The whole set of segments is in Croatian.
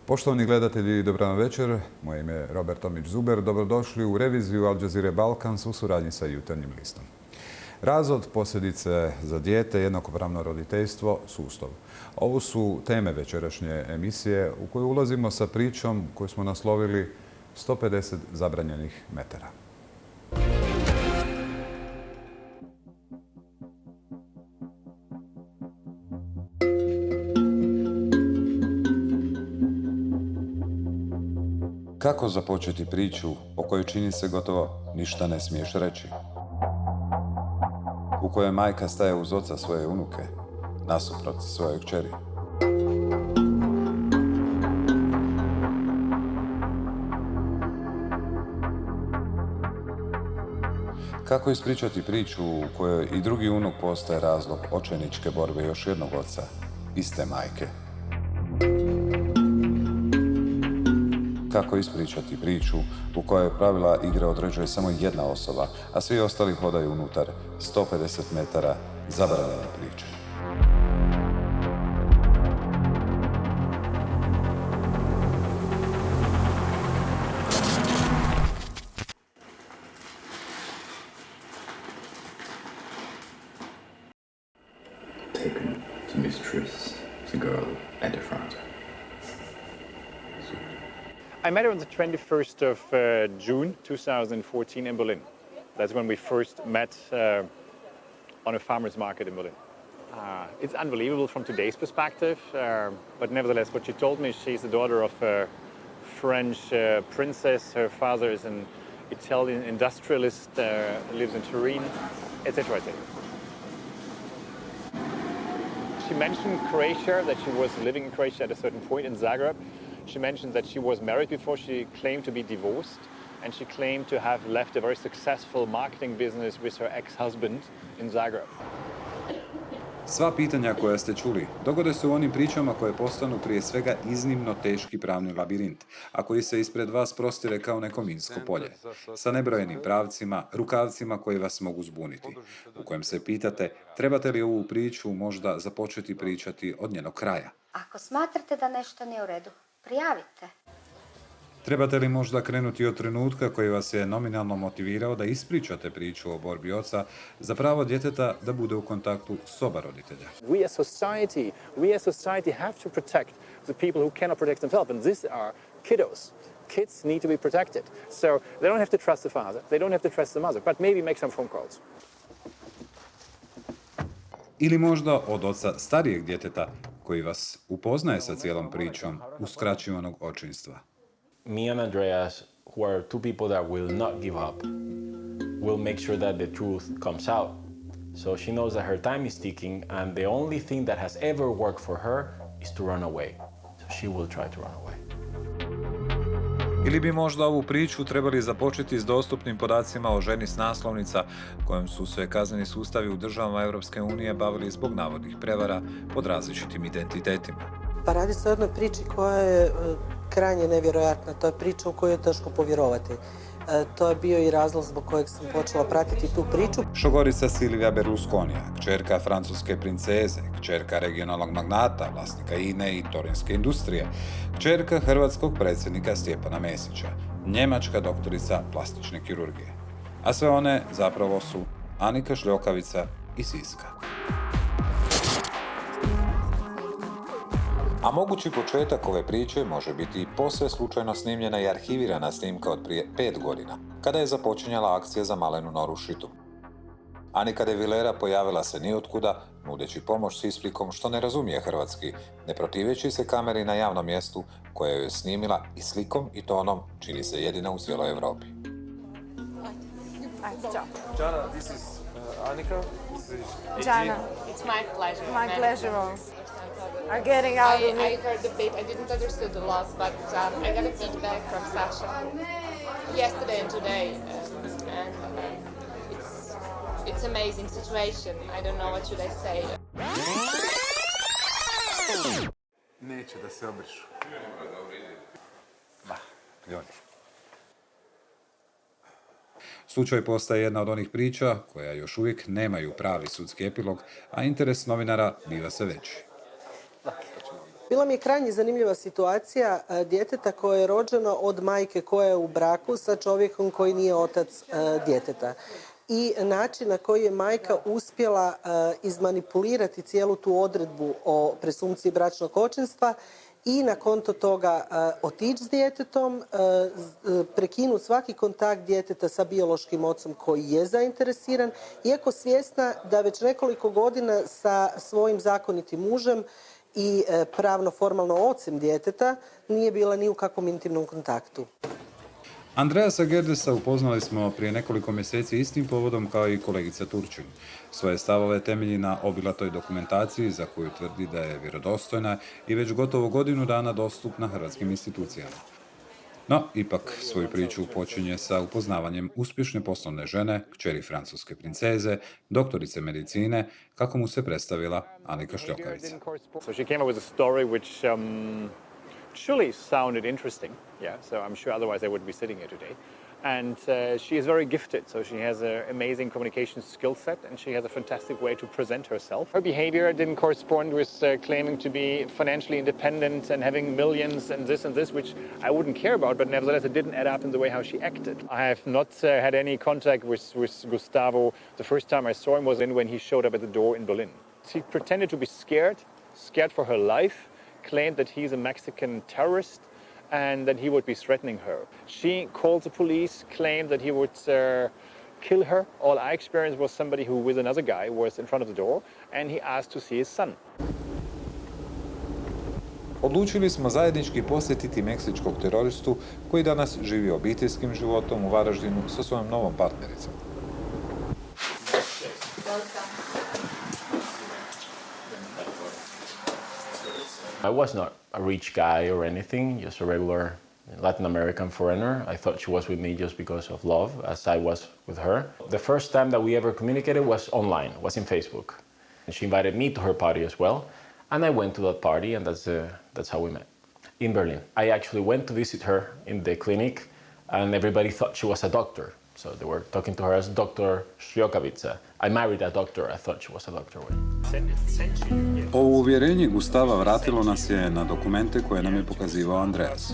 Poštovani gledatelji, dobro vam večer. Moje ime je Robert Tomić-Zuber. Dobrodošli u reviziju Al Jazeere Balkans u suradnji sa Jutarnjim listom. Razvod, posljedice za dijete, jednakopravno roditeljstvo, sustav. Ovo su teme večerašnje emisije u koju ulazimo sa pričom koju smo naslovili 150 zabranjenih metara. Kako započeti priču o kojoj čini se gotovo ništa ne smiješ reći? U kojoj majka staje uz oca svoje unuke, nasuprot svoje kćeri. Kako ispričati priču u kojoj i drugi unuk postaje razlog očajničke borbe još jednog oca, iste majke? Kako ispričati priču u kojoj pravila igre određuje samo jedna osoba, a svi ostali hodaju unutar 150 metara zabranjene priče? Taken to mistress, the girl and her father. I met her on the 21st of June 2014 in Berlin. That's when we first met on a farmer's market in Berlin. It's unbelievable from today's perspective, but nevertheless, what she told me, she's the daughter of a French princess. Her father is an Italian industrialist, lives in Turin, etc. etc. She mentioned Croatia, that she was living in Croatia at a certain point in Zagreb. She mentioned that she was married before. She claimed to be divorced, and she claimed to have left a very successful marketing business with her ex-husband in Zagreb. Sva pitanja koja ste čuli dogode se u onim pričama koje postanu prije svega iznimno teški pravni labirint, a koji se ispred vas prostire kao neko minsko polje, sa nebrojenim pravcima, rukavcima koji vas mogu zbuniti, u kojem se pitate trebate li ovu priču možda započeti pričati od njenog kraja. Ako smatrate da nešto nije u redu, prijavite. Trebate li možda krenuti od trenutka koji vas je nominalno motivirao da ispričate priču o borbi oca za pravo djeteta da bude u kontaktu s oba roditelja? We as society have to protect the people who cannot protect themselves, and these are kiddos. Kids need to be protected. So they don't have to trust the father, they don't have to trust the mother, but maybe make some phone calls. Ili možda od oca starijeg djeteta koji vas upoznaje sa cijelom pričom uskraćivanog očinstva. Me and Andreas, who are two people that will not give up, will make sure that the truth comes out. So she knows that her time is ticking, and the only thing that has ever worked for her is to run away. So she will try to run away. Ili bi možda ovu priču trebali započeti s dostupnim podacima o ženi s naslovnica kojom su se kazneni sustavi u državama Europske unije bavili zbog navodnih prevara pod različitim identitetima. Pa radi se o jednoj priči koja je krajnje nevjerojatna. To je priča u koju je teško povjerovati. To je bio i razlog zbog kojeg sam počela pratiti tu priču. Šogorica Silvija Berlusconija, kćerka francuske princeze, kćerka regionalnog magnata, vlasnika INE i torinske industrije, kćerka hrvatskog predsjednika Stjepana Mesića, njemačka doktorica plastične kirurgije. A sve one zapravo su Anika Šljokavica i Siska. A mogući početak ove priče može biti i posve slučajno snimljena i arhivirana snimka od prije 5 godina, kada je započinjala akcija za malenu Norušitu. Anika de Vilera pojavila se niotkuda, nudeći pomoć s isplikom što ne razumije hrvatski, ne protiveći se kameri na javnom mjestu koja joj je snimila i slikom i tonom čini se jedina u cijeloj Europi. Jana, this is Anika. Jana, It's my pleasure. my pleasure. Are getting out of I it. heard the bit. I didn't understand a lot, but I got a feedback from Sasha yesterday and today, and it's amazing situation. I don't know what should I say. Neće da se obrišu. Slučaj postaje jedna od onih priča koja još uvijek nemaju pravi sudski epilog, a interes novinara biva sve veći. Bila mi je krajnje zanimljiva situacija djeteta koje je rođeno od majke koja je u braku sa čovjekom koji nije otac djeteta. I način na koji je majka uspjela izmanipulirati cijelu tu odredbu o presumpciji bračnog očinstva i na konto toga otići s djetetom, prekinuti svaki kontakt djeteta sa biološkim ocom koji je zainteresiran, iako svjesna da već nekoliko godina sa svojim zakonitim mužem i pravno formalno ocem djeteta nije bila ni u kakvom intimnom kontaktu. Andreasa Gerdesa upoznali smo prije nekoliko mjeseci istim povodom kao i kolegica Turčin. Svoje stavove temelji na obilatoj dokumentaciji za koju tvrdi da je vjerodostojna i već gotovo godinu dana dostupna hrvatskim institucijama. No, ipak svoju priču počinje sa upoznavanjem uspješne poslovne žene, kćeri francuske princeze, doktorice medicine, kako mu se predstavila Anika Šljokavica. So she came up with a story which surely sounded interesting, yeah, so I'm sure otherwise I wouldn't be sitting here today. And she is very gifted, so she has an amazing communication skill set and she has a fantastic way to present herself. Her behavior didn't correspond with claiming to be financially independent and having millions and this, which I wouldn't care about, but nevertheless it didn't add up in the way how she acted. I have not had any contact with Gustavo. The first time I saw him was when he showed up at the door in Berlin. She pretended to be scared for her life, claimed that he's a Mexican terrorist and that he would be threatening her. She called the police, claimed that he would kill her. All I experienced was somebody who, with another guy, was in front of the door and he asked to see his son. Odlučili smo zajednički posjetiti meksičkog teroristu koji danas živi obiteljskim životom u Varaždinu sa svojom novom partnericom. I was not a rich guy or anything, just a regular Latin American foreigner. I thought she was with me just because of love, as I was with her. The first time that we ever communicated was online, was in Facebook. And she invited me to her party as well, and I went to that party, and that's how we met, in Berlin. I actually went to visit her in the clinic, and everybody thought she was a doctor. So they were talking to her as Dr. Šljokavica. I married a doctor, I thought she was a doctor. Ovo uvjerenje Gustava vratilo nas je na dokumente koje nam je pokazivao Andreas.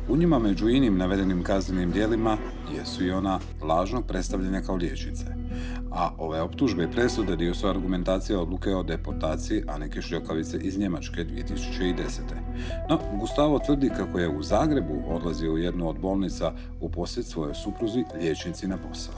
U njima među inim navedenim kaznenim djelima jesu i ona lažnog predstavljanja kao liječnice. A ove optužbe i presude dio su argumentacije odluke o deportaciji Anike Šljokavice iz Njemačke 2010. No, Gustavo tvrdi kako je u Zagrebu odlazio u jednu od bolnica u posjet svojoj supruzi, liječnici na posao.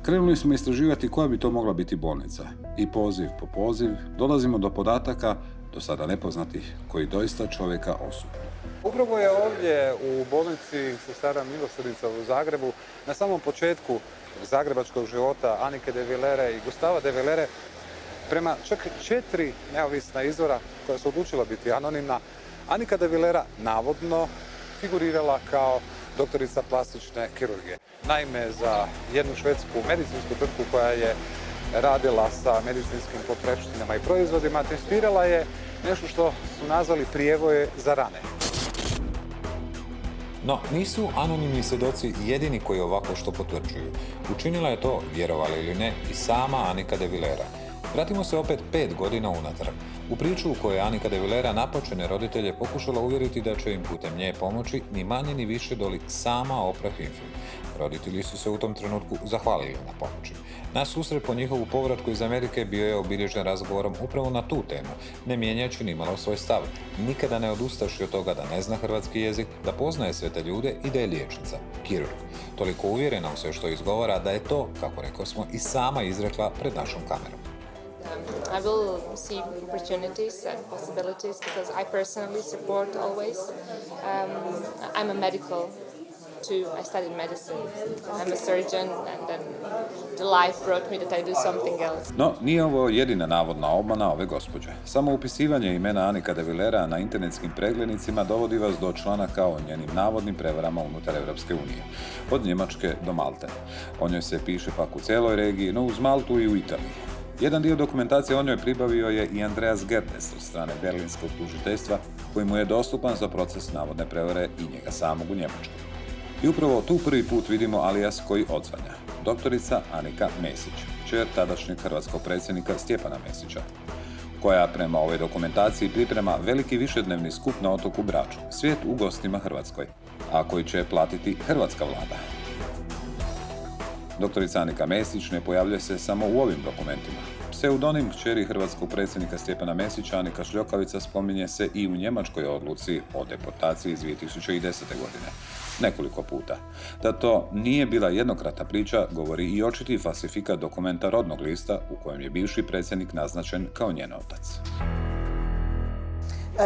Krenuli smo istraživati koja bi to mogla biti bolnica i poziv po poziv dolazimo do podataka, do sada nepoznatih, koji doista čovjeka osupnu. Upravo je ovdje u bolnici Sestara milosrdnica u Zagrebu na samom početku zagrebačkog života Anike de Villere i Gustava de Villere, prema čak 4 neovisna izvora koja su odlučila biti anonimna, Anika de Villera navodno figurirala kao doktorica plastične kirurgije. Naime, za jednu švedsku medicinsku tvrtku koja je radila sa medicinskim potrepštinama i proizvodima, testirala je nešto što su nazvali prijevoje za rane. No, nisu anonimni svjedoci jedini koji ovako što potvrđuju. Učinila je to, vjerovali ili ne, i sama Anika de Villera. Vratimo se opet 5 godina unatrag. U priču u kojoj je Anika de Villera napočene roditelje pokušala uvjeriti da će im putem nje pomoći ni manje ni više doli sama Oprah Winfrey. Roditelji su se u tom trenutku zahvalili na pomoći. Naš susret po njihovu povratku iz Amerike bio je obilježen razgovorom upravo na tu temu, ne mijenjajući nimalo svoj stav, nikada ne odustavši od toga da ne zna hrvatski jezik, da poznaje sve te ljude i da je liječnica, kirurg. Toliko uvjerena u sve što izgovara da je to, kako rekao smo, i sama izrekla pred našom kamerom. I will see opportunities and possibilities because I personally support always. I'm a medical too. I studied medicine. I'm a surgeon and then the life brought me that I do something else. No, nije ovo jedina navodna obmana ove gospođe. Samo upisivanje imena Anika de Villera na internetskim preglednicima dovodi vas do članaka o njenim navodnim prevarama unutar Evropske unije. Od Njemačke do Malte. O njoj se piše pak u cijeloj regiji, no uz Maltu i u Italiji. Jedan dio dokumentacije o njoj pribavio je i Andreas Gerdes od strane berlinskog tužiteljstva, koji mu je dostupan za proces navodne prevare i njega samog u Njemačkoj. I upravo tu prvi put vidimo alijas koji odzvanja. Doktorica Anika Mesić, kćer tadašnjeg hrvatskog predsjednika Stjepana Mesića. koja prema ovoj dokumentaciji priprema veliki višednevni skup na otoku Braču, Svijet u gostima Hrvatskoj, a koji će platiti hrvatska vlada. Doktorica Anika Mesić ne pojavljuje se samo u ovim dokumentima. Pseudonim kćeri hrvatskog predsjednika Stjepana Mesića, Anika Šljokavica, spominje se i u njemačkoj odluci o deportaciji iz 2010. godine. Nekoliko puta. Da to nije bila jednokratna priča, govori i očiti falsifikat dokumenta Rodnog lista u kojem je bivši predsjednik naznačen kao njen otac.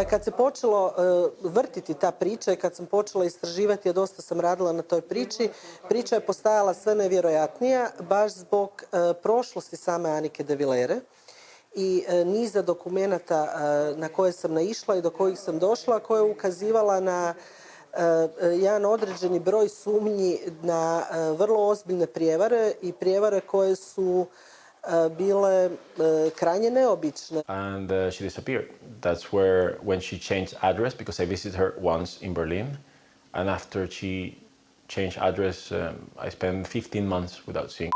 Kad se počelo vrtiti ta priča i kad sam počela istraživati, a dosta sam radila na toj priči, priča je postajala sve nevjerojatnija baš zbog prošlosti same Anike de Villere i niza dokumenata na koje sam naišla i do kojih sam došla, koja je ukazivala na jedan određeni broj sumnji na vrlo ozbiljne prijevare i prijevare koje su bile krajnje neobične. And she disappeared. That's when she changed address, because I visited her once in Berlin. And after she changed address, I spent 15 months without seeing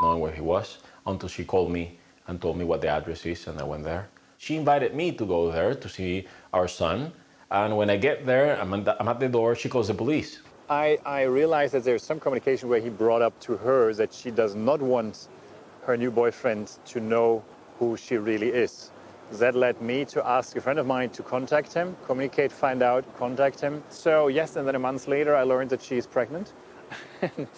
knowing where he was, until she called me and told me what the address is, and I went there. She invited me to go there to see our son. And when I get there, I'm at the door, she calls the police. I realized that there's some communication where he brought up to her that she does not want her new boyfriend to know who she really is. That led me to ask a friend of mine to contact him, communicate, find out, contact him. So yes, and then a month later I learned that she is pregnant. And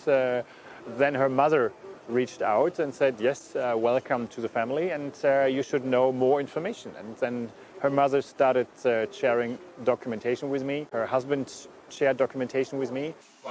then her mother reached out and said, yes, welcome to the family, and you should know more information. And then her mother started sharing documentation with me. Her husband shared documentation with me. Wow,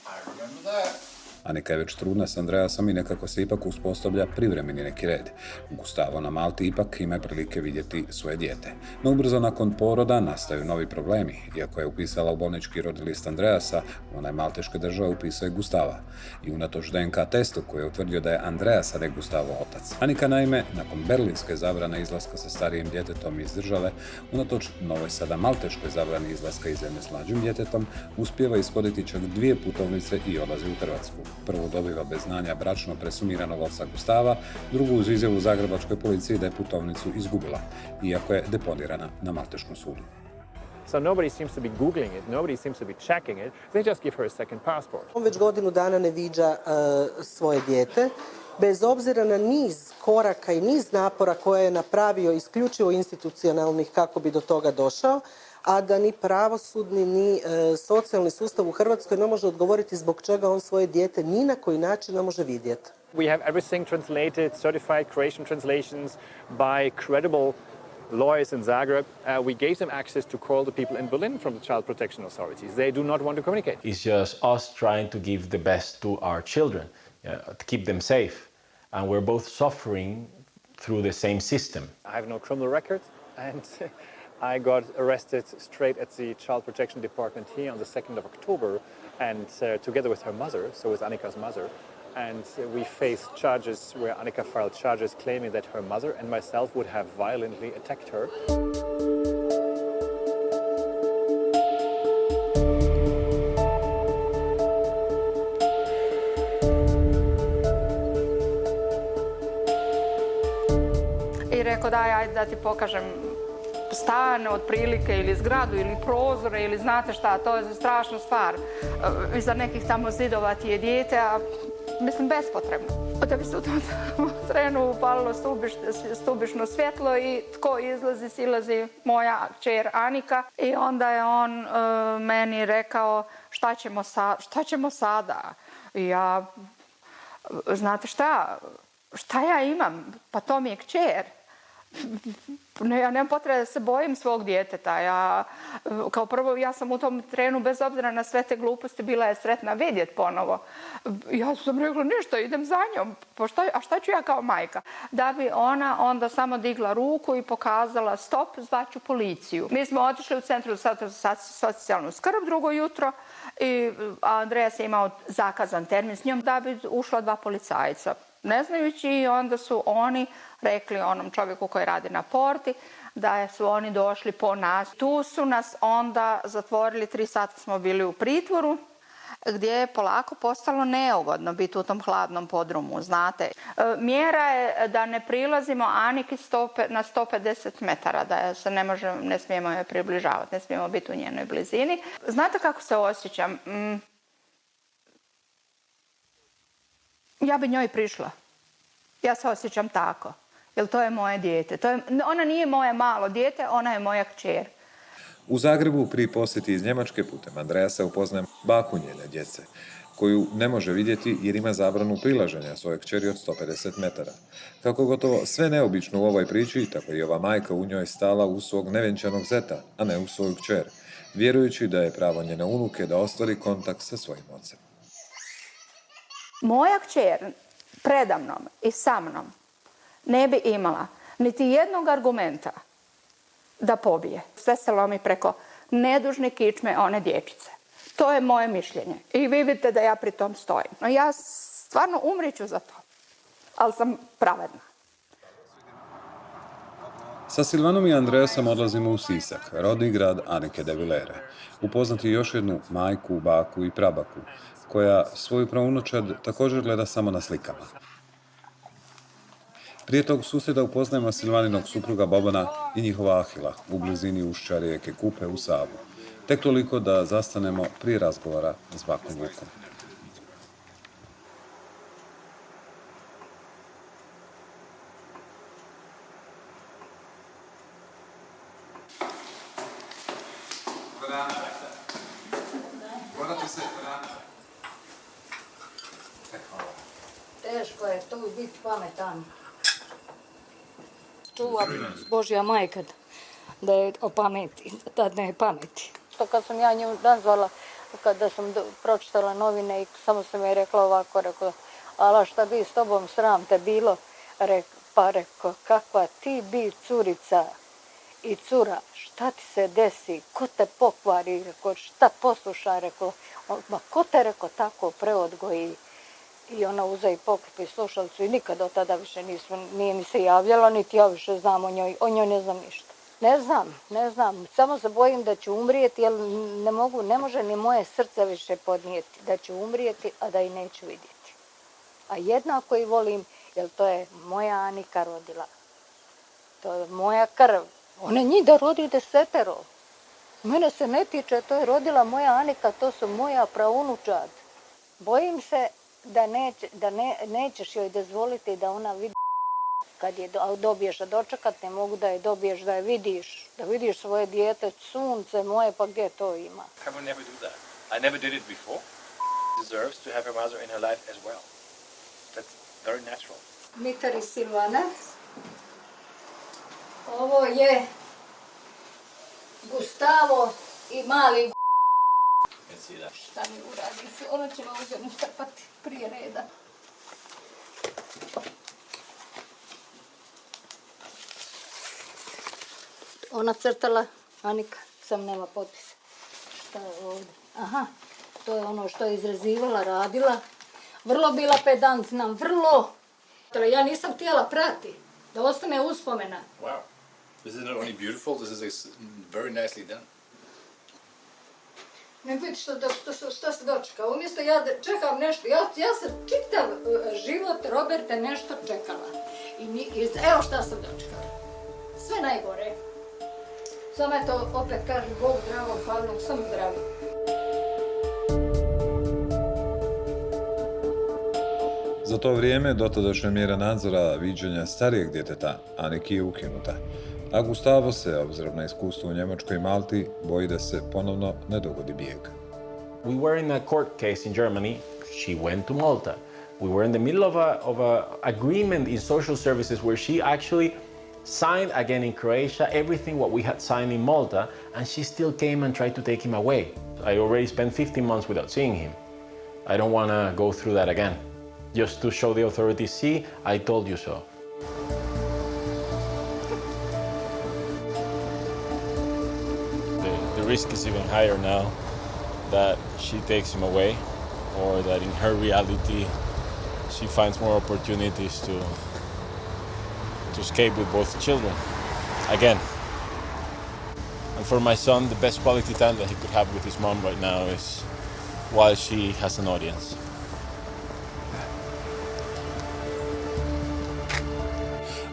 I remember that. Anika je već trudna s Andreasom i nekako se ipak uspostavlja privremeni neki red. Gustavo na Malti ipak ima prilike vidjeti svoje dijete. No ubrzo nakon poroda nastaju novi problemi. Iako je upisala u bolnički rodni list Andreasa, ona je malteške države upisuje Gustava. I unatoč DNK testu koji je utvrdio da je Andreas, a ne Gustavo otac. Anika naime, nakon berlinske zabrane izlaska sa starijim djetetom iz države, unatoč novoj sada malteškoj zabrani izlaska iz zemlje s mlađim djetetom, uspijeva ishoditi čak 2 putovnice i odlazi u Hrvatsku. Prvu dobiva bez znanja bračno presumiranog oca Gustava, drugu uz izjavu zagrebačkoj policiji da je putovnicu izgubila, iako je deponirana na malteškom sudu. So nobody seems to be googling it, nobody seems to be checking it, they just give her a second passport. On već godinu dana ne viđa svoje dijete, bez obzira na niz koraka i niz napora koje je napravio isključivo institucionalnih kako bi do toga došao, a da ni pravosudni ni socijalni sustav u Hrvatskoj ne može odgovoriti zbog čega on svoje dijete ni na koji način ne može vidjeti. We have everything translated, certified Croatian translations by credible lawyers in Zagreb. We gave them access to call the people in Berlin from the child protection authorities. They do not want to communicate. It's just us trying to give the best to our children, to keep them safe. And we're both suffering through the same system. I have no criminal record, and I got arrested straight at the Child Protection Department here on the 2nd of October, and together with her mother, so with Annika's mother, and we faced charges where Annika filed charges claiming that her mother and myself would have violently attacked her. I rekao ajde da ti pokažem stan otprilike ili zgradu ili prozore ili znate šta, to je strašna stvar. Iza nekih tamo zidova ti je dijete, a mislim bespotrebno. Da bi se u tom trenu upalilo stubišno svjetlo i tko izlazi, silazi moja kćer Anika. I onda je on meni rekao šta ćemo sada? I ja, znate šta ja imam? Pa to mi je kćer. Ja nemam potrebe da se bojim svog djeteta. Kao prvo, ja sam u tom trenu, bez obzira na sve te gluposti, bila je sretna vidjeti ponovo. Ja sam rekla, ništa, idem za njom. A šta ću ja kao majka? Da bi ona onda samo digla ruku i pokazala stop, zvaću policiju. Mi smo otišli u centru za socijalnu skrb drugo jutro i Andreas je imao zakazan termin s njom da bi ušla 2 policajca. Ne znajući, onda su oni rekli onom čovjeku koji radi na porti da su oni došli po nas. Tu su nas onda zatvorili, 3 sata smo bili u pritvoru gdje je polako postalo neugodno biti u tom hladnom podrumu, znate. Mjera je da ne prilazimo Aniki na 150 metara, da se ne smijemo joj približavati, ne smijemo biti u njenoj blizini. Znate kako se osjećam? Ja bi njoj prišla. Ja se osjećam tako, jer to je moje dijete. Ona nije moje malo dijete, ona je moja kćer. U Zagrebu pri posjeti iz Njemačke putem Andreasa upoznajem baku njene djece, koju ne može vidjeti jer ima zabranu prilaženja svoje kćeri od 150 metara. Kako gotovo sve neobično u ovoj priči, tako i ova majka u njoj stala uz svog nevjenčanog zeta, a ne u svoju kćer, vjerujući da je pravo njene unuke da ostvari kontakt sa svojim ocem. Moja kćer predamnom i sa mnom ne bi imala niti jednog argumenta da pobije. Sve se lomi preko nedužne kičme one dječice. To je moje mišljenje. I vi vidite da ja pri tom stojim. No ja stvarno umriću za to. Ali sam pravedna. Sa Silvanom i Andreasom odlazimo u Sisak, rodni grad Anike de Villere. Upoznati još jednu majku, baku i prabaku, koja svoju praunučad također gleda samo na slikama. Prije tog susjeda upoznajemo Silvaninog supruga Bobana i njihova Ahila u blizini ušća rijeke Kupe u Savu. Tek toliko da zastanemo prije razgovora s bakom Vukom. Teško je tu biti pametan. Čuva Božja majka da je opameti, tad ne je pameti. Kad sam ja nju nazvala, kada sam pročitala novine i samo sam je rekla ovako, rekla, ala šta bi s tobom sram te bilo, pa rekao, kakva ti bi curica i cura, šta ti se desi, ko te pokvari, rekao, šta posluša, rekao, ma ko te, rekao, tako preodgoji. I ona uze i poklopi slušalicu i nikad od tada više nije mi se javljala, niti ja više znam o njoj ne znam ništa. Ne znam, samo se bojim da ću umrijeti, jer ne može ni moje srce više podnijeti, da ću umrijeti, a da i neću vidjeti. A jednako i volim, jer to je moja Anika rodila. To je moja krv. Ona njih da rodi 10. Mene se ne tiče, to je rodila moja Anika, to su moja praunučad. Bojim se da nećeš joj dozvoliti da ona vidi kad je dobiješ da dočekat, ne mogu da je dobiješ da je vidiš, da vidiš svoje dijete, sunce moje, pa gdje to ima? I will never do that. I never did it before. Deserves to have her mother in her life as well. That's very natural. Mitar i Silvana. Ovo je Gustavo i mali šta mi uradi? Ona će me uzeti strpati prije reda. Ona crtala, Anika, sam nema potpisa. Šta je ovdje? Aha, to je ono što je izrezivala, radila. Vrlo bila pedantna, vrlo. Ja nisam htjela prati, da ostane uspomena. Wow. This is not only beautiful, this is very nicely done. Ne vidi što se dočeka. Umjesto ja da čekam nešto, ja sam čitav život Roberta nešto čekala. Evo šta sam dočekala. Sve najgore. Samo eto, opet kažem, Bogu dragom, hvala, sam zdravi. Za to vrijeme dotadašnja mjera nadzora viđenja starijeg djeteta Aniki je ukinuta, a Gustavo se, obzirom na iskustvo u Njemačkoj i Malti, boji da se ponovno ne dogodi bijeg. We were in a court case in Germany. She went to Malta. We were in the middle of a agreement in social services where she actually signed again in Croatia everything what we had signed in Malta, and she still came and tried to take him away. I already spent 15 months without seeing him. I don't want to go through that again. Just to show the authorities, see, I told you so. The risk is even higher now that she takes him away, or that in her reality she finds more opportunities to escape with both children again. And for my son, the best quality time that he could have with his mom right now is while she has an audience.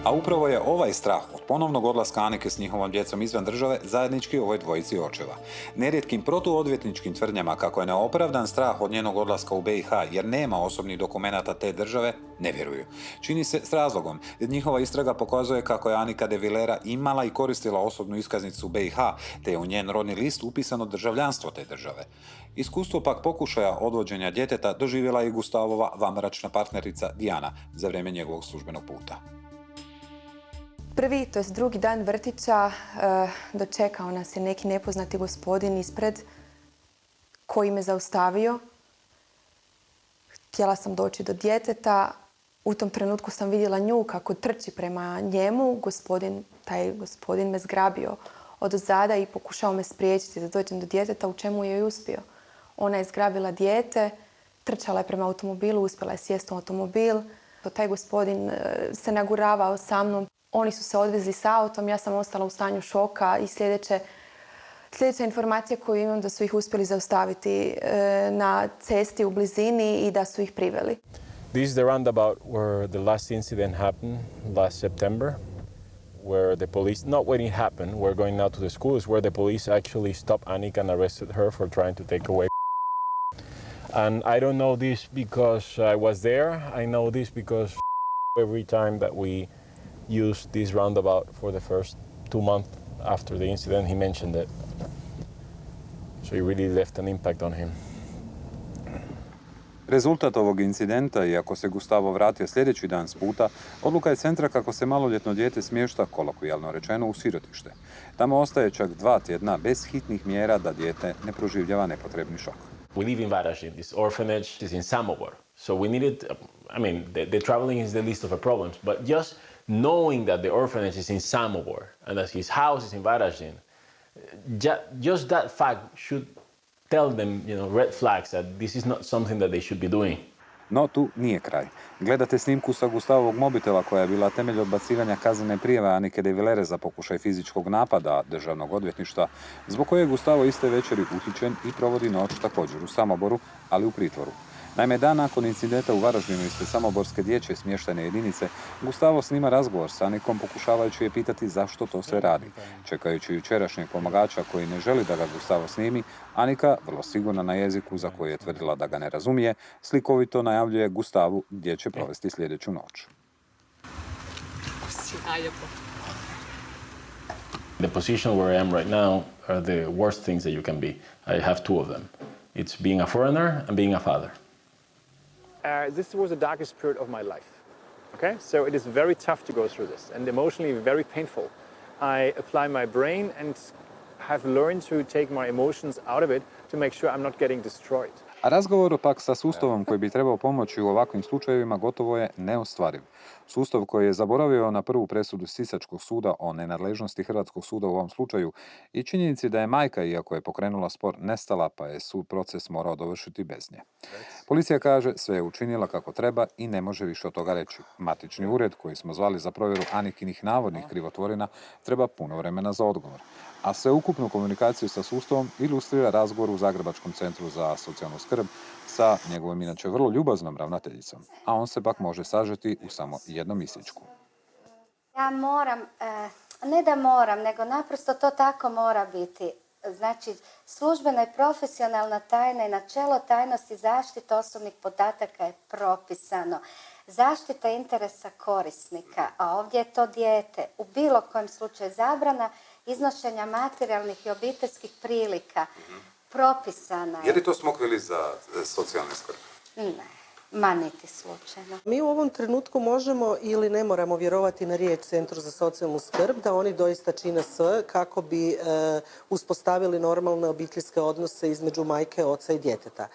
A upravo je ovaj strah od ponovnog odlaska Anike s njihovom djecom izvan države zajednički ovoj dvojici očeva. Nerijetkim protuodvjetničkim tvrdnjama kako je neopravdan strah od njenog odlaska u BiH jer nema osobnih dokumenata te države, ne vjeruju. Čini se s razlogom, jer njihova istraga pokazuje kako je Anika de Vilera imala i koristila osobnu iskaznicu BiH, te je u njen rodni list upisano državljanstvo te države. Iskustvo pak pokušaja odvođenja djeteta doživjela je i Gustavova vanbračna partnerica Diana za vrijeme njegovog službenog puta. Prvi, to jest drugi dan vrtića, dočekao nas je neki nepoznati gospodin ispred koji me zaustavio. Htjela sam doći do djeteta. U tom trenutku sam vidjela nju kako trči prema njemu. Taj gospodin me zgrabio odzada i pokušao me spriječiti da dođem do djeteta, u čemu je i uspio. Ona je zgrabila dijete, trčala je prema automobilu, uspjela je sjesti u automobil. Taj gospodin se naguravao sa mnom. Oni su se odvezli s autom, ja sam ostala u stanju šoka i sljedeća informacija koju imam da su ih uspjeli zaustaviti na cesti u blizini i da su ih priveli. This is the roundabout where the last incident happened last September, where the police, not when it happened, we're going now to the school, is where the police actually stopped Anika and arrested her for trying to take away. And I don't know this because I was there, I know this because every time that we used this roundabout for the first 2 months after the incident, he mentioned it. So it really left an impact on him. Rezultat ovog incidenta, iako se Gustavo vratio sljedeći dan s puta, odluka je centra kako se maloljetno dijete smješta, kolokvijalno rečeno, u sirotište. Tamo ostaje čak 2 tjedna bez hitnih mjera da dijete ne proživljava nepotrebni šok. We live in Varaždin. This orphanage is in Samobor. So we needed, the traveling is the least of our problems, but just knowing that the orphanage is in Samobor and that his house is in Varaždin, just that fact should tell them, red flags that this is not something that they should be doing. No tu nije kraj. Gledate snimku sa Gustavovog mobitela koja je bila temelj odbacivanja kaznene prijave Anike de Vilere za pokušaj fizičkog napada državnog odvjetništva, zbog koje je Gustavo iste večeri uhićen i provodi noć također u Samoboru, ali u pritvoru. Naime, dan nakon incidenta u Varaždinu ispred samoborske dječje smještajne jedinice, Gustavo snima razgovor s Anikom pokušavajući je pitati zašto to sve radi. Čekajući jučerašnjeg pomagača koji ne želi da ga Gustavo snimi, Anika, vrlo sigurna na jeziku za koji je tvrdila da ga ne razumije, slikovito najavljuje Gustavu gdje će provesti sljedeću noć. The position where I am right now are the worst things that you can be. I have 2 of them. It's being a foreigner and being a father. This was the darkest period of my life. Okay, so it is very tough to go through this and emotionally very painful. I apply my brain and have learned to take my emotions out of it to make sure I'm not getting destroyed. A razgovor pak sa sustavom koji bi trebao pomoći u ovakvim slučajevima gotovo je neostvariv. Sustav koji je zaboravio na prvu presudu Sisačkog suda o nenadležnosti Hrvatskog suda u ovom slučaju i činjenici da je majka, iako je pokrenula spor, nestala pa je sud proces morao dovršiti bez nje. Policija kaže sve je učinila kako treba i ne može više od toga reći. Matični ured koji smo zvali za provjeru Anikinih navodnih krivotvorina treba puno vremena za odgovor. A sveukupnu komunikaciju sa sustavom ilustrira razgovor u Zagrebačkom centru za socijalnu skrb sa njegovom inače vrlo ljubaznom ravnateljicom, a on se pak može sažeti u samo jednom isječku. Ja moram, ne da moram, nego naprosto to tako mora biti. Znači, službena i profesionalna tajna i načelo tajnosti zaštite osobnih podataka je propisano. Zaštita interesa korisnika, a ovdje je to dijete. U bilo kojem slučaju zabrana iznošenja materijalnih i obiteljskih prilika propisana je. Je li to smokvili za socijalne skrb? Ne, niti slučajno. Mi u ovom trenutku možemo ili ne moramo vjerovati na riječ Centru za socijalnu skrb da oni doista čine sve kako bi uspostavili normalne obiteljske odnose između majke, oca i djeteta.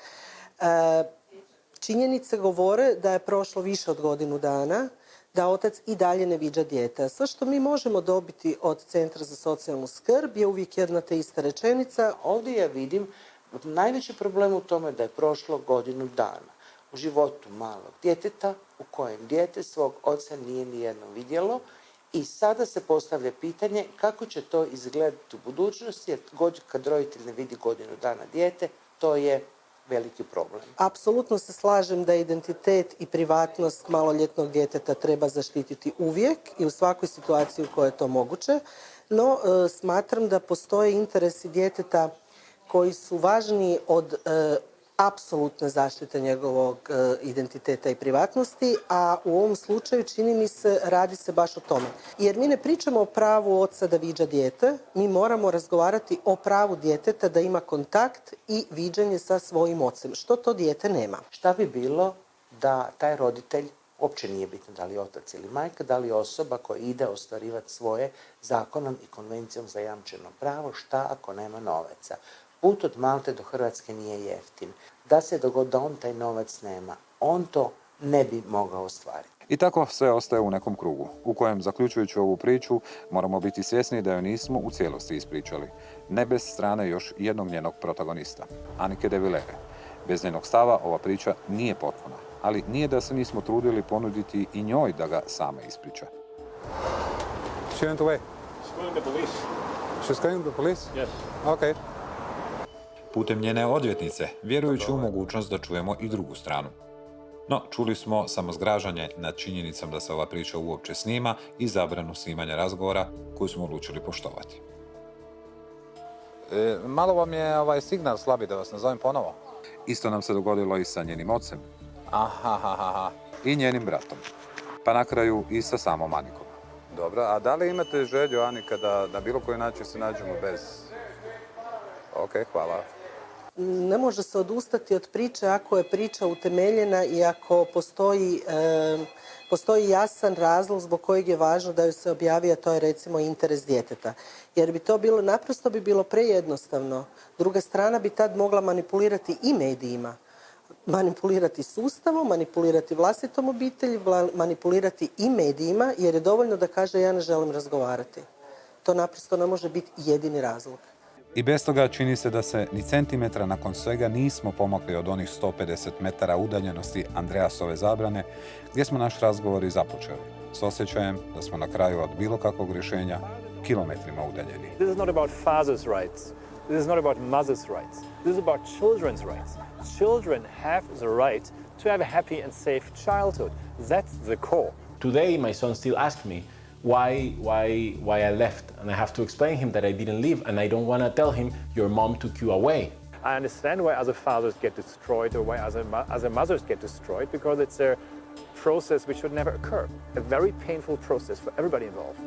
Činjenice govore da je prošlo više od godinu dana, da otac i dalje ne viđa dijete. Sve što mi možemo dobiti od Centra za socijalnu skrb je uvijek jedna te ista rečenica. Ovdje ja vidim najveći problem u tome da je prošlo godinu dana u životu malog djeteta u kojem dijete svog oca nije nijednom vidjelo i sada se postavlja pitanje kako će to izgledati u budućnosti, jer kad roditelj ne vidi godinu dana dijete, to je veliki problem. Apsolutno se slažem da identitet i privatnost maloljetnog djeteta treba zaštititi uvijek i u svakoj situaciji u kojoj je to moguće, no smatram da postoje interesi djeteta koji su važniji od apsolutne zaštite njegovog identiteta i privatnosti, a u ovom slučaju čini mi se radi se baš o tome. Jer mi ne pričamo o pravu oca da viđa dijete, mi moramo razgovarati o pravu djeteta da ima kontakt i viđanje sa svojim ocem, što to dijete nema. Šta bi bilo da taj roditelj, uopće nije bitno da li otac ili majka, da li osoba koja ide ostvarivati svoje zakonom i konvencijom zajamčeno pravo, šta ako nema novaca? Put od Malte do Hrvatske nije jeftin. Da se dogodi da on taj novac nema, on to ne bi mogao ostvariti. I tako sve ostaje u nekom krugu, u kojem, zaključujući ovu priču, moramo biti svjesni da joj nismo u cijelosti ispričali. Ne bez strane još jednog njenog protagonista, Anneke de Villere. Bez njenog stava ova priča nije potpuna, ali nije da se nismo trudili ponuditi i njoj da ga sama ispriča. She went away. She's calling the police. She's calling the police? Yes. Okay. Putem njene odvjetnice, vjerujući u mogućnost da čujemo i drugu stranu. No, čuli smo samo zgražanje nad činjenicom da se ova priča uopće snima i zabranu snimanja razgovora koju smo odlučili poštovati. Malo vam je signal slabi, da vas nazovem ponovo. Isto nam se dogodilo i sa njenim ocem. Aha. I njenim bratom. Pa na kraju i sa samom Annikom. Dobro, a da li imate želju, Annika, da na bilo koji način se nađemo bez... Ok, hvala. Ne može se odustati od priče ako je priča utemeljena i ako postoji jasan razlog zbog kojeg je važno da joj se objavi, a to je recimo interes djeteta. Jer bi to bilo, naprosto bi bilo prejednostavno. Druga strana bi tad mogla manipulirati i medijima. Manipulirati sustavom, manipulirati vlastitom obitelji, manipulirati i medijima, jer je dovoljno da kaže ja ne želim razgovarati. To naprosto ne može biti jedini razlog. I bez toga čini se da se ni centimetra nakon svega nismo pomakli od onih 150 metara udaljenosti Andreasove zabrane, gdje smo naš razgovor i započeli, s osjećajem da smo na kraju od bilo kakvog rješenja kilometrima udaljeni. This is not about father's rights. This is not about mother's rights. This is about children's rights. Children have the right to have a happy and safe childhood. That's the core. Today, my son still asks me why I left, and I have to explain him that I didn't leave, and I don't want to tell him your mom took you away. I understand why other fathers get destroyed or why other mothers get destroyed, because it's a process which should never occur. A very painful process for everybody involved.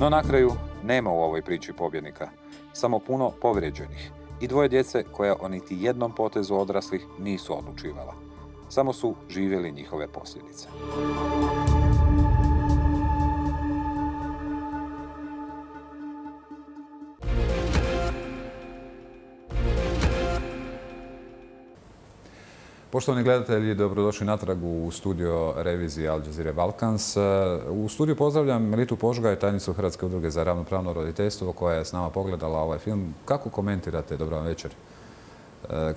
No na kraju nema u ovoj priči pobjednika, samo puno povrijeđenih i dvoje djece koja o niti jednom potezu odraslih nisu odlučivala. Samo su živjeli njihove posljedice. Poštovani gledatelji, dobrodošli natrag u studio revizije Al Jazeera Balkans. U studiju pozdravljam Melitu Požgaj, tajnicu Hrvatske udruge za ravnopravno roditeljstvo, koja je s nama pogledala ovaj film. Kako komentirate, dobro vam večer,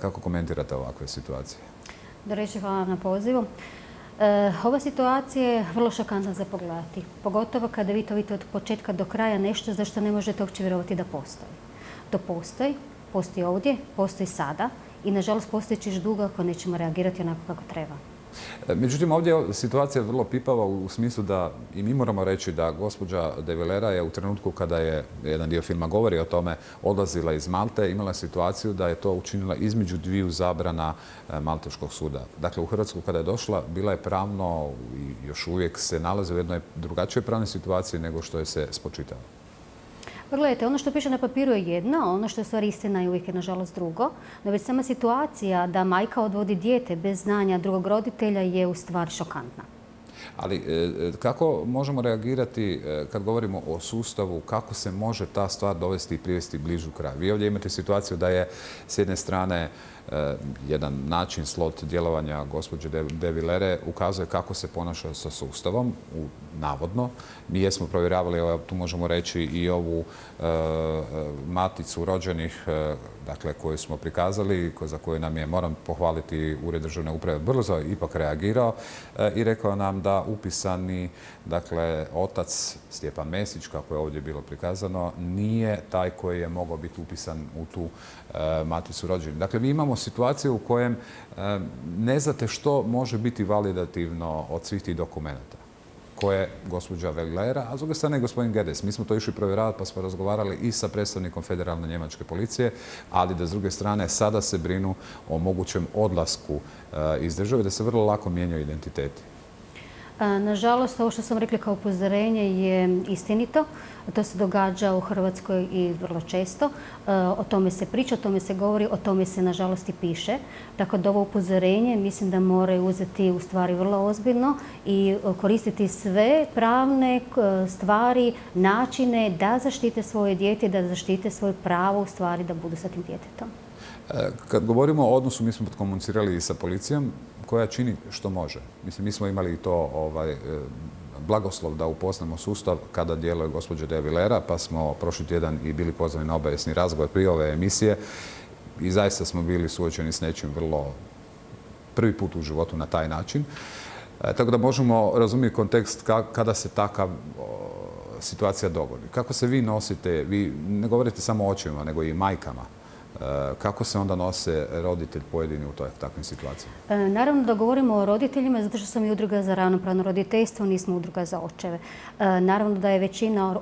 kako komentirate ovakve situacije? Doreći, hvala na pozivu. Ova situacija je vrlo šokantna za pogledati. Pogotovo kada vi to vidite od početka do kraja nešto za što ne možete uopće vjerovati da postoji. To postoji ovdje, postoji sada. I nažalost postojeći još dugo ako nećemo reagirati onako kako treba. Međutim, ovdje je situacija vrlo pipava u smislu da i mi moramo reći da gospođa de Villera je u trenutku kada je, jedan dio filma govori o tome, odlazila iz Malte, imala situaciju da je to učinila između dviju zabrana Malteškog suda. Dakle, u Hrvatsku kada je došla, bila je pravno i još uvijek se nalazi u jednoj drugačijoj pravnoj situaciji nego što je se spočitava. Pa gledajte, ono što piše na papiru je jedno, ono što je stvari istina i uvijek je nažalost drugo. No već sama situacija da majka odvodi dijete bez znanja drugog roditelja je u stvari šokantna. Ali kako možemo reagirati kad govorimo o sustavu, kako se može ta stvar dovesti i privesti bližu kraju? Vi ovdje imate situaciju da je s jedne strane jedan način, slot djelovanja gospođe de Villere ukazuje kako se ponaša sa sustavom, navodno. Mi jesmo provjeravali, tu možemo reći, i ovu maticu rođenih, dakle, koju smo prikazali, za koju nam je, moram pohvaliti, Ured državne uprave brzo ipak reagirao i rekao nam da upisani, dakle, otac Stjepan Mesić, kako je ovdje bilo prikazano, nije taj koji je mogao biti upisan u tu maticu rođenih. Dakle, mi imamo situaciju u kojem ne znate što može biti validativno od svih tih dokumenata koje je gospođa Velera, a s druge strane gospodin Gedes. Mi smo to išli provjeravati pa smo razgovarali i sa predstavnikom federalne njemačke policije, ali da s druge strane sada se brinu o mogućem odlasku iz države, da se vrlo lako mijenjaju identiteti. Nažalost, ovo što sam rekla kao upozorenje je istinito. To se događa u Hrvatskoj i vrlo često. O tome se priča, o tome se govori, o tome se nažalost i piše. Tako da ovo upozorenje mislim da moraju uzeti u stvari vrlo ozbiljno i koristiti sve pravne stvari, načine da zaštite svoje dijete, da zaštite svoje pravo u stvari da budu sa tim djetetom. Kad govorimo o odnosu, mi smo komunicirali i sa policijom koja čini što može. Mislim, mi smo imali to blagoslov da upoznamo sustav kada djeluje gospođa De Vilera, pa smo prošli tjedan i bili pozvani na obavijesni razgovor prije ove emisije i zaista smo bili suočeni s nečim vrlo prvi put u životu na taj način. Tako da možemo razumjeti kontekst kada se takav situacija dogodi. Kako se vi nosite, vi ne govorite samo o očevima, nego i majkama. Kako se onda nose roditelj pojedini u takvim situacijama? Naravno da govorimo o roditeljima, zato što sam i udruga za ravnopravno roditeljstvo, nismo udruga za očeve. Naravno da je većina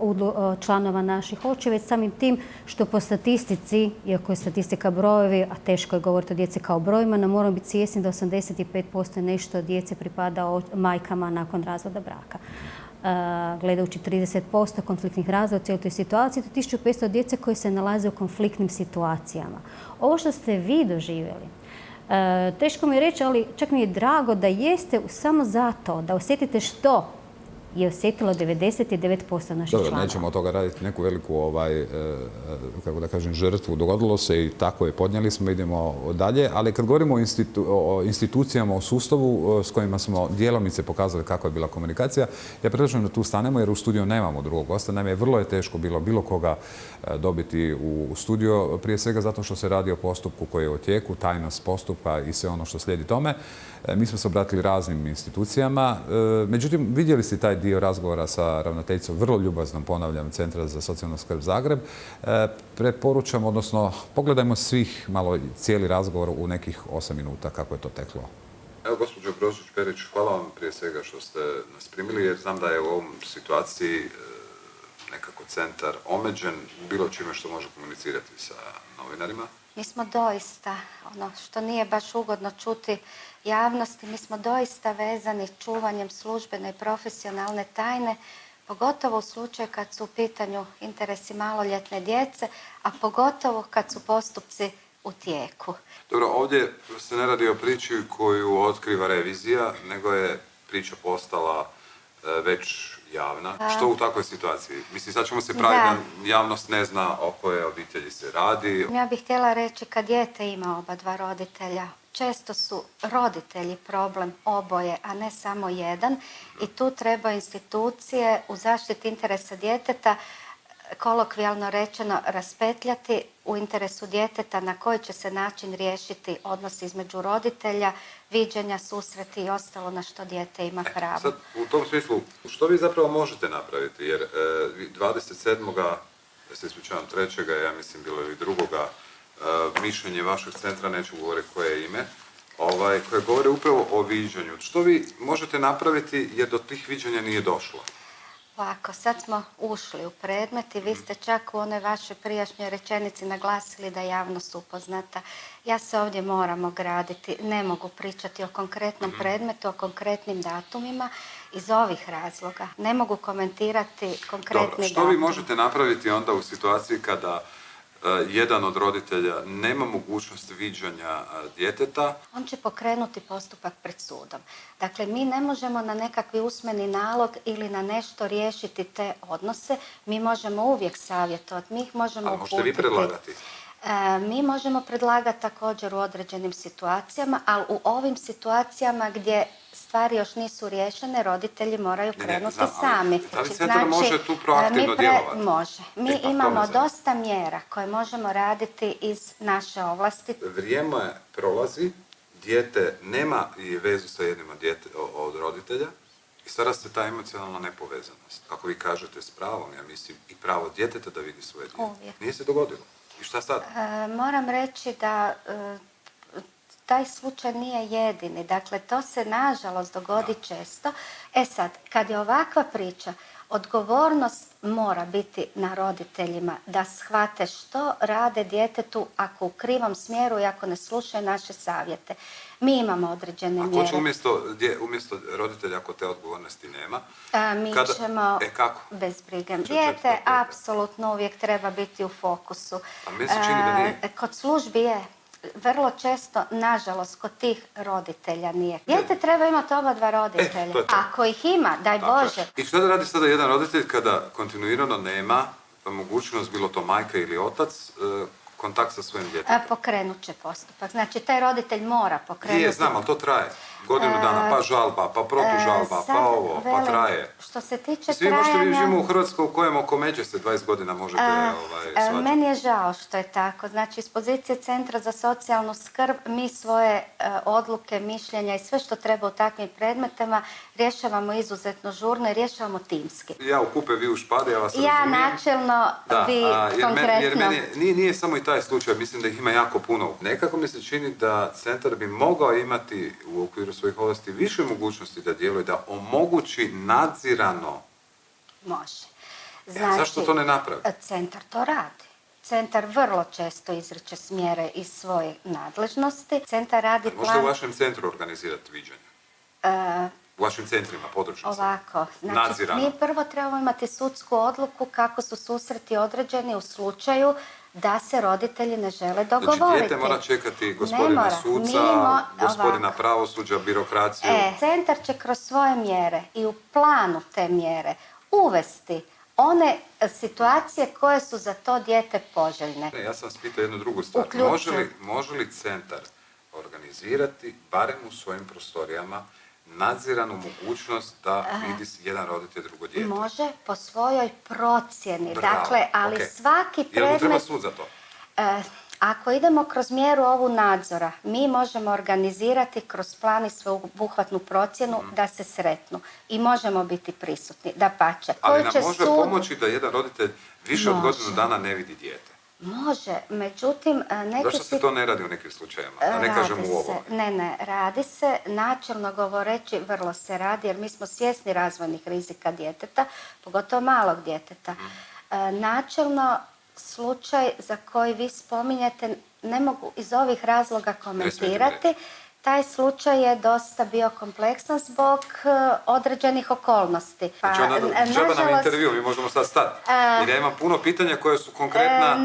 članova naših očeva samim tim što po statistici, iako je statistika brojevi, a teško je govoriti o djeci kao brojima, no moramo biti svjesni da 85% nešto djece pripada majkama nakon razvoda braka. Gledajući 30% konfliktnih razvoda u cijeloj toj situaciji, to je 1500 djece koji se nalaze u konfliktnim situacijama. Ovo što ste vi doživjeli, teško mi je reći, ali čak mi je drago da jeste samo zato da osjetite što je osjetilo 99% naših članova. Dobro, nećemo od toga raditi neku veliku, kako da kažem, žrtvu. Dogodilo se i tako je, podnijeli smo, idemo dalje. Ali kad govorimo o institucijama, o sustavu s kojima smo djelomice pokazali kakva je bila komunikacija, ja predlažem da tu stanemo jer u studiju nemamo drugog gosta. Naime, vrlo je teško bilo koga dobiti u studio, prije svega zato što se radi o postupku koji je u tijeku, tajnost postupka i sve ono što slijedi tome. Mi smo se obratili raznim institucijama. Međutim, vidjeli ste taj dio razgovora sa ravnateljicom, vrlo ljubaznom, ponavljam, Centra za socijalnu skrb Zagreb. Preporučam, odnosno, pogledajmo svih malo cijeli razgovor u nekih 8 minuta kako je to teklo. Evo, gospođo Brožić-Perić, hvala vam prije svega što ste nas primili, jer znam da je u ovom situaciji nekako centar omeđen bilo čime što može komunicirati sa novinarima. Mi smo doista, ono što nije baš ugodno čuti javnosti, mi smo doista vezani čuvanjem službene i profesionalne tajne, pogotovo u slučaju kad su u pitanju interesi maloljetne djece, a pogotovo kad su postupci u tijeku. Dobro, ovdje se ne radi o priči koju otkriva revizija, nego je priča postala već javna. Što u takvoj situaciji? Mislim, sad ćemo se praviti da javnost ne zna o koje obitelji se radi. Ja bih htjela reći kad dijete ima oba dva roditelja, često su roditelji problem oboje, a ne samo jedan. I tu treba institucije u zaštiti interesa djeteta, kolokvijalno rečeno, raspetljati u interesu djeteta na koji će se način riješiti odnos između roditelja, viđenja, susreti i ostalo na što dijete ima pravo. Sad, u tom smislu, što vi zapravo možete napraviti? Jer 27. ja se ispričavam 3. ja mislim bilo je i 2. mišljenje vašeg centra, neću govoriti koje je ime, koje govore upravo o viđanju. Što vi možete napraviti jer do tih viđanja nije došlo? Ovako, sad smo ušli u predmet i vi ste čak u onoj vašoj prijašnjoj rečenici naglasili da je javnost upoznata. Ja se ovdje moram ograditi, ne mogu pričati o konkretnom predmetu, o konkretnim datumima iz ovih razloga. Ne mogu komentirati konkretni datum. Što vi možete napraviti onda u situaciji kada jedan od roditelja nema mogućnost viđanja djeteta? On će pokrenuti postupak pred sudom. Dakle, mi ne možemo na nekakvi usmeni nalog ili na nešto riješiti te odnose. Mi možemo uvijek savjetovati, mi ih možemo uputiti. A možete vi predlagati? Mi možemo predlagati također u određenim situacijama, ali u ovim situacijama gdje stvari još nisu riješene, roditelji moraju krenuti sami. Da li centar može tu proaktivno djelovati? Može. Mi imamo dosta mjera koje možemo raditi iz naše ovlasti. Vrijeme prolazi, dijete nema i vezu sa jednim od roditelja i stvara se ta emocionalna nepovezanost. Kako vi kažete s pravom, ja mislim, i pravo djeteta da vidi svoje dijete. Uvijek. Nije se dogodilo. I šta sad? Moram reći da taj slučaj nije jedini. Dakle, to se nažalost dogodi često. Sad, kad je ovakva priča, odgovornost mora biti na roditeljima da shvate što rade djetetu ako u krivom smjeru i ako ne slušaju naše savjete. Mi imamo određene mjere. A ko će umjesto roditelja ako te odgovornosti nema? Mi ćemo bez brige. Dijete apsolutno uvijek treba biti u fokusu. A meni se čini da nije. Kod službi je. Vrlo često, nažalost, kod tih roditelja nije. Dijete treba imati oba dva roditelja. Ako ih ima, daj Bože. I što da radi sada jedan roditelj kada kontinuirano nema mogućnost, bilo to majka ili otac, kontakt sa svojim djetetom? Pokrenut će postupak. Znači, taj roditelj mora pokrenuti. Je, znam, ali to traje. Godinu dana, pa žalba, pa protužalba, pa ovo, pa traje. Što se tiče svi možete vi živimo u Hrvatskoj u kojem oko međe se 20 godina možete svađati. Meni je žao što je tako. Znači, iz pozicije Centra za socijalnu skrb mi svoje odluke, mišljenja i sve što treba u takvim predmetima rješavamo izuzetno žurno i rješavamo timski. Ja u kupe, vi u špade, ja vas razumijem. Ja načelno, vi konkretno. Jer meni nije samo i taj slučaj, mislim da ih ima jako puno. Nekako mi se čini da centar bi mogao imati u okviru svojih ovlasti više mogućnosti da djeluje, da omogući nadzirano. Može. Znači, zašto to ne napravi? Centar to radi. Centar vrlo često izriče smjere iz svoje nadležnosti. Centar radi plan... Možete u vašem centru organizirati viđenje? U vašim centrima, područnim? Ovako. Znači, mi prvo trebamo imati sudsku odluku kako su susreti određeni u slučaju da se roditelji ne žele dogovoriti. Znači, dijete mora čekati gospodina suca, gospodina pravosuđa, birokraciju. Centar će kroz svoje mjere i u planu te mjere uvesti one situacije koje su za to dijete poželjne. Ja sam vas pitao jednu drugu stvar. Može li centar organizirati, barem u svojim prostorijama, nadziranu mogućnost da vidi jedan roditelj drugo dijete? Može po svojoj procjeni. Dakle, ali svaki predmet... Jel mu treba sud za to? Ako idemo kroz mjeru ovu nadzora, mi možemo organizirati kroz plan i sveobuhvatnu procjenu da se sretnu. I možemo biti prisutni, dapače. Ali nam može pomoći da jedan roditelj više od godinu dana ne vidi dijete? Može, međutim... Zašto se to ne radi u nekim slučajevima? Da ne kažem u ovom. Ne, radi se. Načelno govoreći vrlo se radi, jer mi smo svjesni razvojnih rizika djeteta, pogotovo malog djeteta. Načelno, slučaj za koji vi spominjete ne mogu iz ovih razloga komentirati. Taj slučaj je dosta bio kompleksan zbog određenih okolnosti. Znači, džaba nam intervju, mi možemo sad stati. Jer ja imam puno pitanja koje su konkretna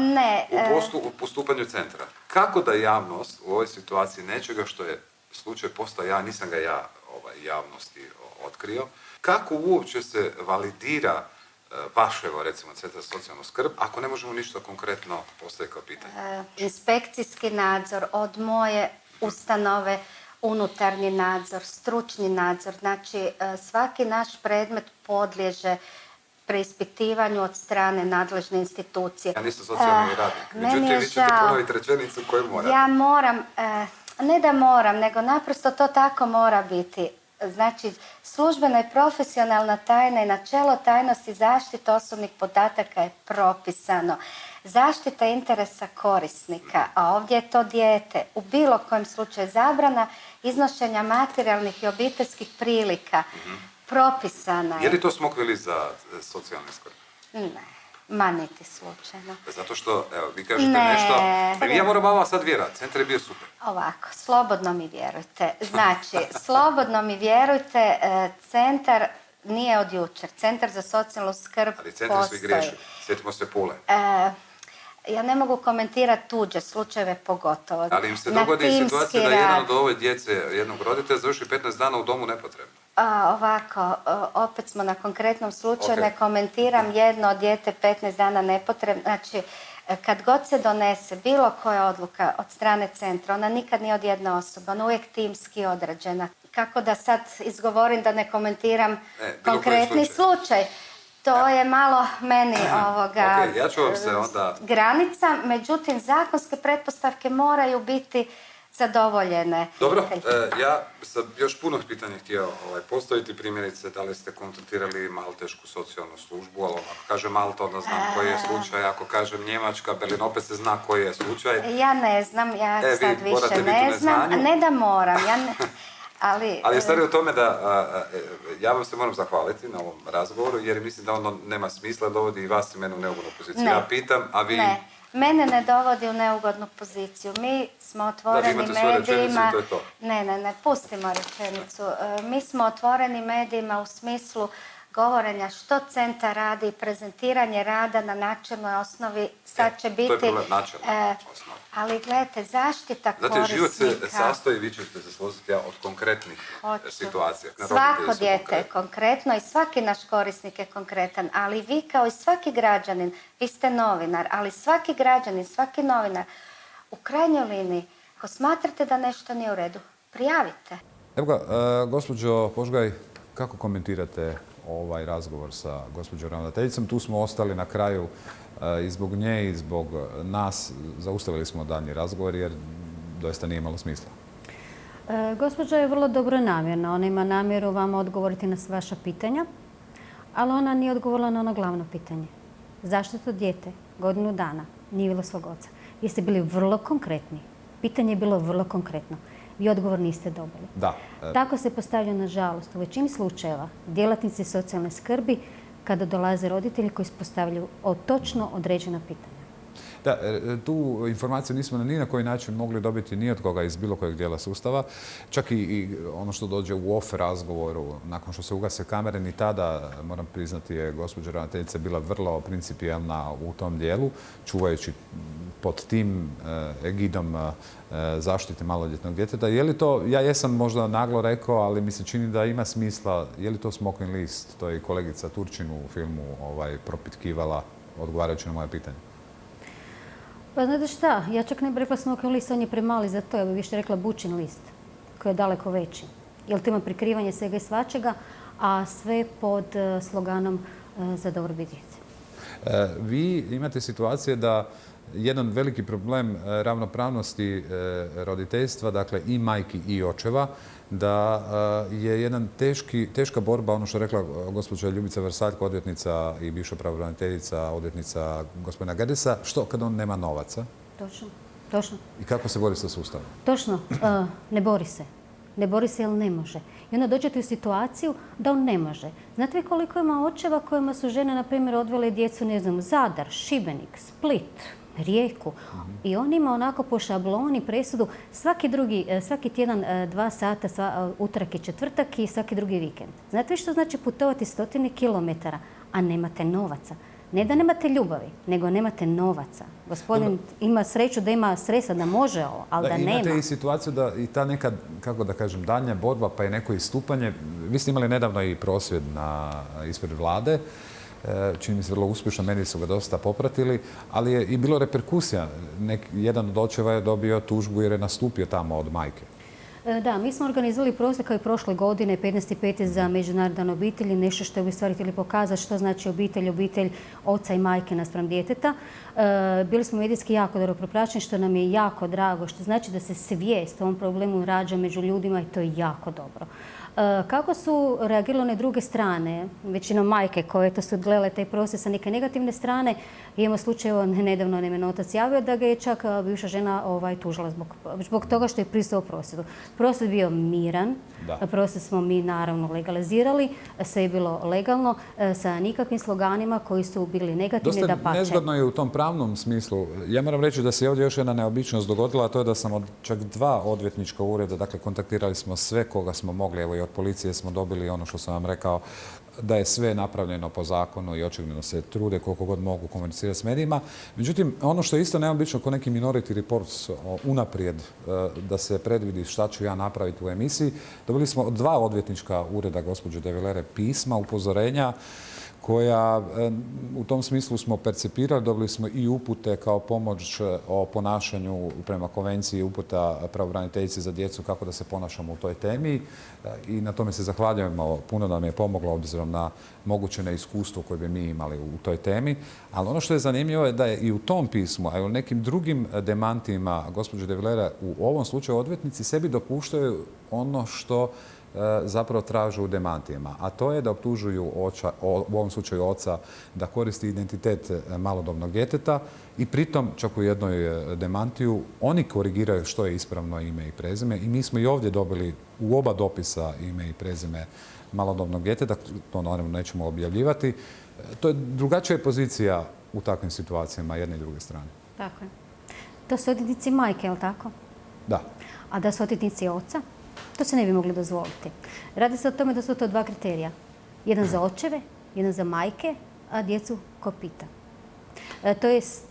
u postupanju centra. Kako da javnost u ovoj situaciji nečega što je slučaj postao nisam ga javnosti otkrio, kako uopće se validira vaš, recimo, Centar za socijalnu skrb, ako ne možemo ništa konkretno postaviti kao pitanje? Inspekcijski nadzor od moje ustanove, unutarnji nadzor, stručni nadzor. Znači, svaki naš predmet podliježe preispitivanju od strane nadležne institucije. Ja nisam socijalni radnik. Međutim, vi ćete ponoviti rečenicu koju moram. Ja moram, ne da moram, nego naprosto to tako mora biti. Znači, službena i profesionalna tajna i načelo tajnosti zaštite osobnih podataka je propisano. Zaštita interesa korisnika, a ovdje je to dijete, u bilo kojem slučaju zabrana iznošenja materijalnih i obiteljskih prilika propisana je. Je li to smokvili za socijalne skrbi? Ne, niti slučajno. Zato što, evo, vi kažete nešto, ja moram vama sad vjerati, centar je bio super. Ovako, slobodno mi vjerujte. Znači, slobodno mi vjerujte, centar nije od jučer. Centar za socijalnu skrb postoji. Ali centar svi griješi. Sjetimo se Pule. Ja ne mogu komentirati tuđe slučajeve pogotovo. Ali im se dogodi situacija da jedan od ove djece jednog roditelja završi 15 dana u domu nepotrebno. Ovako, opet smo na konkretnom slučaju, ne komentiram jedno dijete 15 dana nepotrebno. Znači, kad god se donese bilo koja odluka od strane centra, ona nikad nije od jedne osobe, ona uvijek timski određena. kako da sad izgovorim da ne komentiram konkretni slučaj. To je malo meni ja ću vam se onda... granica, međutim zakonske pretpostavke moraju biti zadovoljene. Dobro, ja sam još puno pitanja htio postaviti, primjerice da li ste kontaktirali maltešku socijalnu službu, ali ako kaže Malta, onda znam koji je slučaj, ako kažem Njemačka, Berlin, opet se zna koji je slučaj. Ja ne znam, ja sad više ne znam, ne da moram, ali je stvari u tome da ja vam se moram zahvaliti na ovom razgovoru, jer mislim da ono nema smisla, dovodi i vas i mene u neugodnu poziciju. Ja pitam, a vi... Ne, mene ne dovodi u neugodnu poziciju. Mi smo otvoreni medijima... Ne, pustimo rečenicu. Mi smo otvoreni medijima u smislu govorenja što centar radi, prezentiranje rada na načelnoj osnovi. Sad će biti... To je problem načelna osnova. Ali gledajte, zaštita korisnika... Znate, život se sastoji, vi ćete se složiti, od konkretnih situacija. Svako dijete je konkretno i svaki naš korisnik je konkretan, ali vi kao i svaki građanin, vi ste novinar, ali svaki građanin, svaki novinar, u krajnjoj liniji, ako smatrate da nešto nije u redu, prijavite. Evo ga, gospođo Požgaj, kako komentirate ovaj razgovor sa gospođom ravnateljicom? Tu smo ostali na kraju i zbog nje i zbog nas. Zaustavili smo daljnji razgovor jer doista nije imalo smisla. Gospođa je vrlo dobronamjerna. Ona ima namjeru vama odgovoriti na vaša pitanja, ali ona nije odgovorila na ono glavno pitanje. Zašto to dijete godinu dana nije bilo svog oca? Vi ste bili vrlo konkretni. Pitanje je bilo vrlo konkretno. Vi odgovor niste dobili. Tako se postavlja, nažalost, u većini slučajeva djelatnici socijalne skrbi kada dolaze roditelji koji postavljaju točno određena pitanja. Da, tu informaciju nismo ni na koji način mogli dobiti ni od koga iz bilo kojeg dijela sustava. Čak i ono što dođe u off razgovoru, nakon što se ugase kamere, ni tada, moram priznati, je gospođa ravnateljica bila vrlo principijelna u tom dijelu, čuvajući pod tim egidom zaštite maloljetnog djeteta. Je li to, ja jesam možda naglo rekao, ali mi se čini da ima smisla, je li to smoking list? To je i kolegica Turčin u filmu propitkivala odgovarajući na moje pitanje. Pa znate šta, ja čak ne bih rekla smoking list, on je premali za to, ja bih više rekla bučin list, koji je daleko veći. Jer to ima prikrivanje svega i svačega, a sve pod sloganom za dobrobit djece. Vi imate situacije da jedan veliki problem ravnopravnosti roditeljstva, dakle i majki i očeva, da je jedan teška borba, ono što je rekla gospođa Ljubica Vrsaljko, odvjetnica i bivša pravobraniteljica, odvjetnica gospodina Gerdesa, što kad on nema novaca? Točno. I kako se bori sa sustavom? Točno, ne bori se. Ne bori se jer ne može. I onda dođete u situaciju da on ne može. Znate vi koliko ima očeva kojima su žene, na primjer, odvele djecu, ne znam, Zadar, Šibenik, Split, Rijeku. I on ima onako po šabloni presudu svaki tjedan 2 sata, utorak i četvrtak i svaki drugi vikend. Znate vi što znači putovati 100 kilometara, a nemate novaca? Ne da nemate ljubavi, nego nemate novaca. Gospodin ima sreću da ima sredstva, da može ovo, ali da nema. Imate i situaciju da i ta neka, kako da kažem, daljnja borba, pa i neko istupanje. Vi ste imali nedavno i prosvjed ispred vlade. Čini mi se vrlo uspješno, mediji su ga dosta popratili, ali je i bilo reperkusija. Jedan od očeva je dobio tužbu jer je nastupio tamo od majke. Da, mi smo organizirali prosvjed kao i prošle godine, 15.5. za Međunarodni dan obitelji, nešto što bi u stvari htjeli pokazati što znači obitelj oca i majke naspram djeteta. Bili smo medijski jako dobro propraćeni, što nam je jako drago, što znači da se svijest o ovom problemu rađa među ljudima i to je jako dobro. Kako su reagirale one druge strane, većinom majke koje su gledale taj prosvjed sa neke negativne strane, imamo slučaj, nedavno nam je otac javio da ga je čak bivša žena tužila zbog toga što je pristao prosvjedu. Prosvjed bio miran, prosvjed smo mi naravno legalizirali, sve je bilo legalno, sa nikakvim sloganima koji su bili negativni, da pače. Dosta nezgodno je u tom pravnom smislu. Ja moram reći da se ovdje još jedna neobičnost dogodila, a to je da sam od čak 2 odvjetnička ureda, dakle kontaktirali smo sve koga smo mogli, evo i od policije smo dobili ono što sam vam rekao, da je sve napravljeno po zakonu i očigledno se trude koliko god mogu komunicirati s medijima. Međutim, ono što je isto neobično ko neki Minority Reports unaprijed da se predvidi šta ću ja napraviti u emisiji, dobili smo od 2 odvjetnička ureda gospođe De Velere pisma, upozorenja koja u tom smislu smo percipirali, dobili smo i upute kao pomoć o ponašanju prema konvenciji uputa pravobraniteljice za djecu kako da se ponašamo u toj temi i na tome se zahvaljujemo. Puno nam je pomoglo obzirom na moguće neiskustvo koje bi mi imali u toj temi. Ali ono što je zanimljivo je da je i u tom pismu, a i u nekim drugim demantima gospođe de Vilera u ovom slučaju odvjetnici sebi dopuštaju ono što zapravo tražu u demantijama, a to je da optužuju u ovom slučaju oca da koristi identitet malodobnog djeteta i pritom, čak u jednoj demantiju, oni korigiraju što je ispravno ime i prezime i mi smo i ovdje dobili u oba dopisa ime i prezime malodobnog djeteta, to naravno nećemo objavljivati. To je drugačija pozicija u takvim situacijama jedne i druge strane. Tako je. To su odvjetnici majke, je li tako? Da. A da su odvjetnici oca? To se ne bi mogli dozvoliti. Radi se o tome da su to dva kriterija. Jedan za očeve, jedan za majke, a djecu ko pita.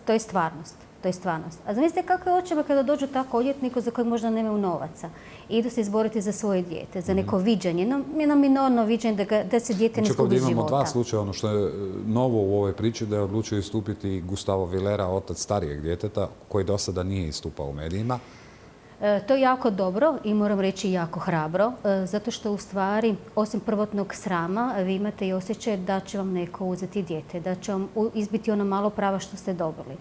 To je stvarnost. To je stvarnost. A zamislite kako je očeva kada dođu tako odvjetniku za kojeg možda nemaju novaca i idu se izboriti za svoje dijete, za neko viđenje, jedno minorno viđenje da se dijete ne izgubi života. Imamo dva slučaja. Ono što je novo u ovoj priči da je odlučio istupiti Gustavo Vilera, otac starijeg djeteta, koji do sada nije istupao u medijima. To je jako dobro i moram reći jako hrabro, zato što u stvari, osim prvotnog srama, vi imate i osjećaj da će vam neko uzeti dijete, da će vam izbiti ono malo prava što ste dobili.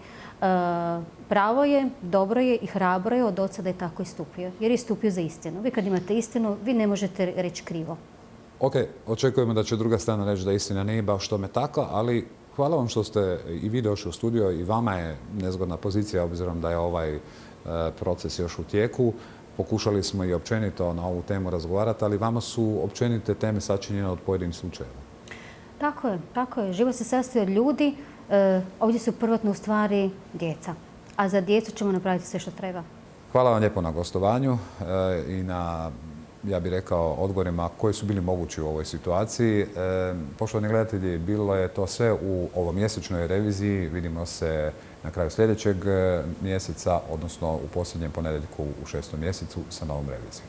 Pravo je, dobro je i hrabro je od oca da je tako istupio, jer je istupio za istinu. Vi kad imate istinu, vi ne možete reći krivo. Ok, očekujemo da će druga strana reći da istina nije baš tome tako, ali hvala vam što ste i vi došli u studio i vama je nezgodna pozicija obzirom da je ovaj proces još u tijeku. Pokušali smo i općenito na ovu temu razgovarati, ali vama su općenite teme sačinjene od pojedinih slučajeva. Tako je. Život se sastoji od ljudi. Ovdje su prvotno u stvari djeca. A za djecu ćemo napraviti sve što treba. Hvala vam lijepo na gostovanju i na, ja bih rekao, odgovorima koji su bili mogući u ovoj situaciji. Poštovani gledatelji, bilo je to sve u ovomjesečnoj reviziji. Vidimo se na kraju sljedećeg mjeseca, odnosno u posljednjem ponedjeljku u 6. mjesecu sa novom revizijom.